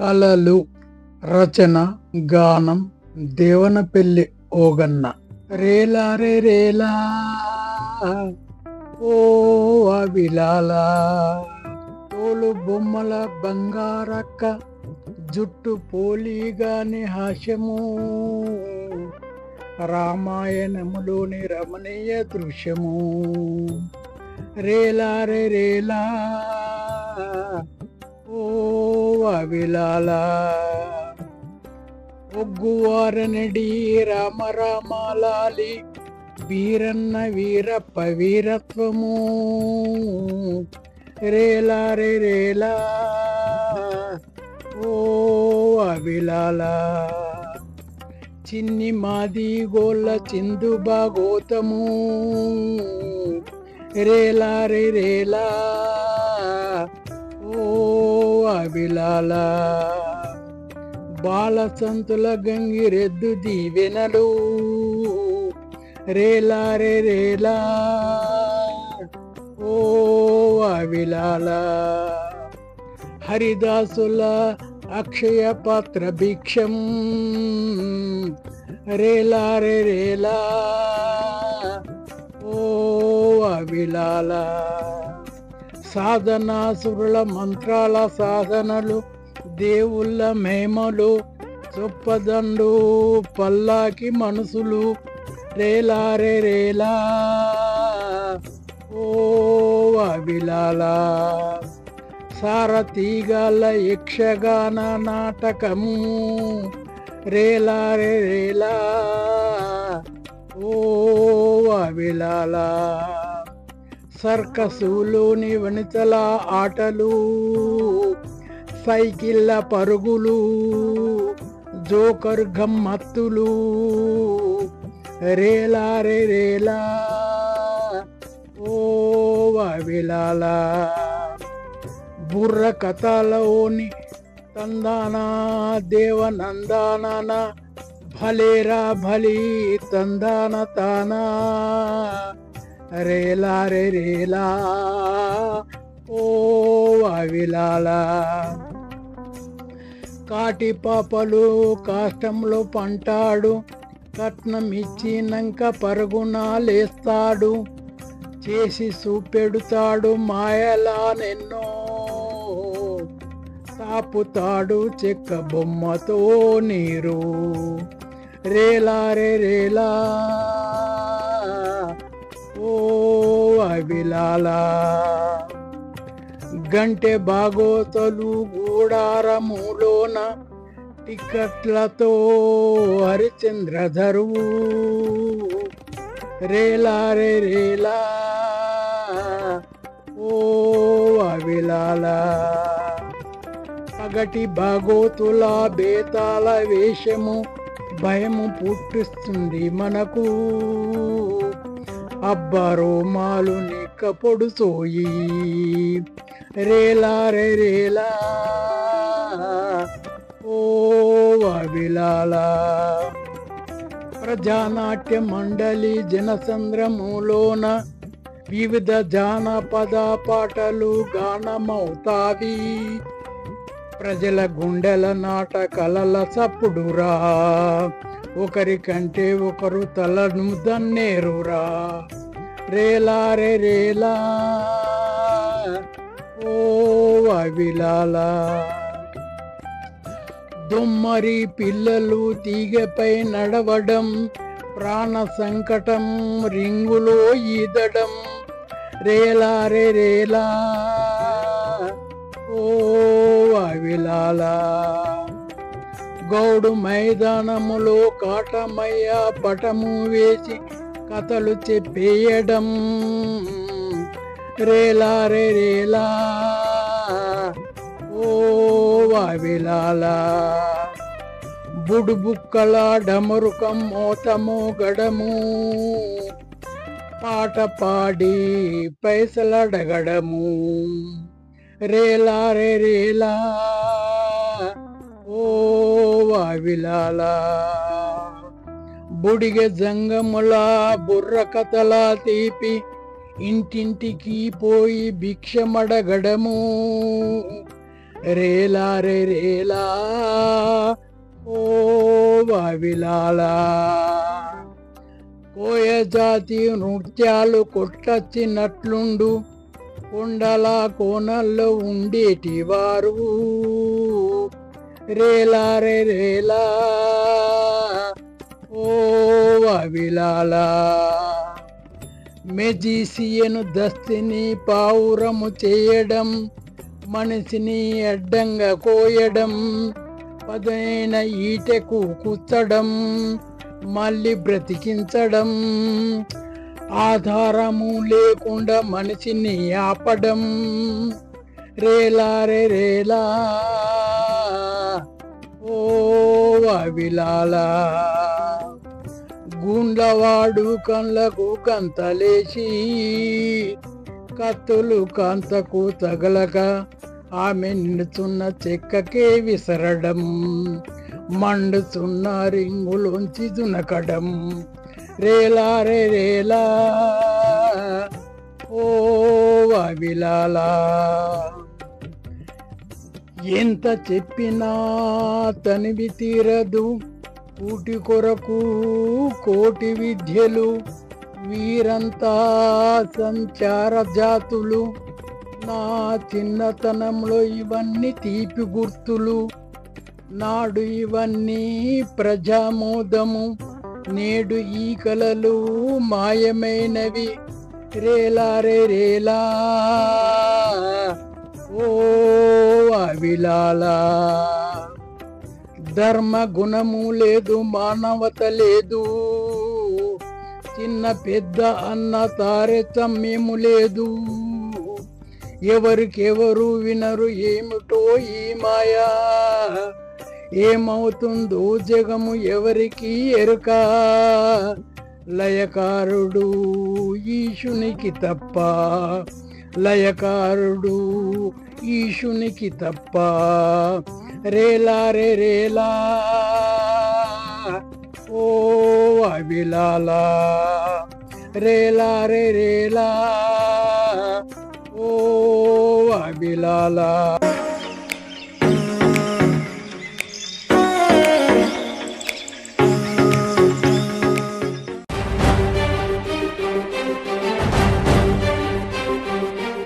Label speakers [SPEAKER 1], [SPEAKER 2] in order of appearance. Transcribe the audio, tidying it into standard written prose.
[SPEAKER 1] కళలు రచన గానం దేవనపల్లి ఓగన్న. రేలా రే రేలా ఓ అవిలాలా, తోలు బొమ్మల బంగారక్క, జుట్టు పోలిగాని హాస్యము, రామాయణములోని రమణీయ దృశ్యము. రేలా రే రేలా ఓ అవిలాలా, ఒగ్గువారనడి రామ రామాలాలి, వీరన్న వీరప్ప వీరత్వము. రేలా రే రేలా ఓ అవిలాలా, చిన్ని మాది గోళ్ళ చిందు భాగోతము. రేలా రే రేలా ఓ అవిలాలా, బాలసంతుల గంగిరెద్దు దీవెనలు. రేలా రే రేలా ఓ అవిలాలా, హరిదాసుల అక్షయ పాత్ర భిక్షం. రేలా రే రేలా ఓ అవిలాలా, సాధనాసురుల మంత్రాల సాధనలు, దేవుళ్ళ మేమలు, చొప్పదండు పల్లాకి మనసులు. రేలా రే రేలా ఓ అవిలాలా, సారథిగాల యక్షగాన నాటకము. రేలా రే రేలా ఓ అవిలాలా, సర్కసులోని వనితల ఆటలు, సైకిళ్ళ పరుగులు, జోకర్ గమ్మత్తులు. రేలా రే రేలా ఓ అవిలాలా, బుర్ర కథలోని తందానా దేవనందాన, భలేరా భలి తందాన తానా. రేలా రే రేలా ఓ అవిలాలా, కాటి పాపలు కాష్టంలో పంటాడు, కట్నం ఇచ్చినాక పరుగున లేస్తాడు, చేసి చూపెడుతాడు మాయలా నెన్నో, తాపుతాడు చెక్క బొమ్మతో నీరు. రేలా రే రేలా ఓ అవిలాలా, గంటె బాగోతలు గూడారములోన, టికెట్లతో హరిచంద్రధరువు. రేలా రే రేలా ఓ అవిలాలా, పగటి బాగోతుల బేతాల వేషము, భయము పుట్టిస్తుంది మనకు. అబ్బరోమాలు నిక్కపొడు సోయి. రేలా రే రేలా ఓ అవిలాలా, ప్రజానాట్య మండలి జనసంద్రములోన, వివిధ జానపద పాటలు గానమవుతావి, ప్రజల గుండెల నాట కలల చప్పుడురా, ఒకరికంటే ఒకరు తలను దన్నేరురా. రేలా రే రేలా ఓ అవిలాలా, దొమ్మరి పిల్లలు తీగపై నడవడం, ప్రాణ సంకటం రింగులో ఈదడం. రేలా రే రేలా ఓ అవిలాలా, గౌడు మైదానములో కాటమయ్య పటము వేసి కథలు చెప్పేయడం. రేలా రే రేలా ఓ అవిలాలా, బుడుబుక్కల డమరుకం మోతము గడము, పాట పాడి పైసలడగడము. రేలా రే రేలా ఓ అవిలాలా, బుడిగ జంగముల బుర్ర కథల తీపి, ఇంటింటికి పోయి భిక్షమడగడము. రేలా రే రేలా ఓ వావిలాలా. కోయ జాతి నృత్యాలు కొట్టచ్చినట్లుండు కొండల కోనల్లో ఉండేటివారు. రేలా రే రేలా ఓ వావిలాలా. మెజీసియను దస్తిని పావురము చేయడం, మనిషిని అడ్డంగా కోయడం, పదైన ఈటెకు కుచ్చడం, మళ్ళీ బ్రతికించడం, ఆధారము లేకుండా మనిషిని ఆపడం. రేలా రే రేలా ఓ వావిలాలా. గుండ్లవాడు కళ్ళకు కంతలేసి కత్తులు కాంతకు తగలక ఆమె నిలుచున్న చెక్కకే విసరడం, మండుచున్న రింగులోంచి దునకడం. రేలా రే రేలా ఓ వావిలాలా. ఎంత చెప్పినా తనివి తీరదు కూటి కొరకు కోటి విద్యలు, వీరంతా సంచార జాతులు. నా చిన్నతనంలో ఇవన్నీ తీపి గుర్తులు, నాడు ఇవన్నీ ప్రజామోదము, నేడు ఈ కలలు మాయమైనవి. రేలా రే రేలా ఓ వావిలాలా. ధర్మ గుణము లేదు, మానవత లేదు, చిన్న పెద్ద అన్న తారతమ్యము లేదు. ఎవరికెవరు వినరు ఏమిటో ఈ మాయా, ఏమవుతుందో జగము ఎవరికి ఎరుక. లయకారుడు ఈశునికి తప్ప, లయకారుడు ఈశునికి తప్ప. రేలా రే రేలా ఓ వావిలాలా. రేలా రే రేలా ఓ వావిలాలా.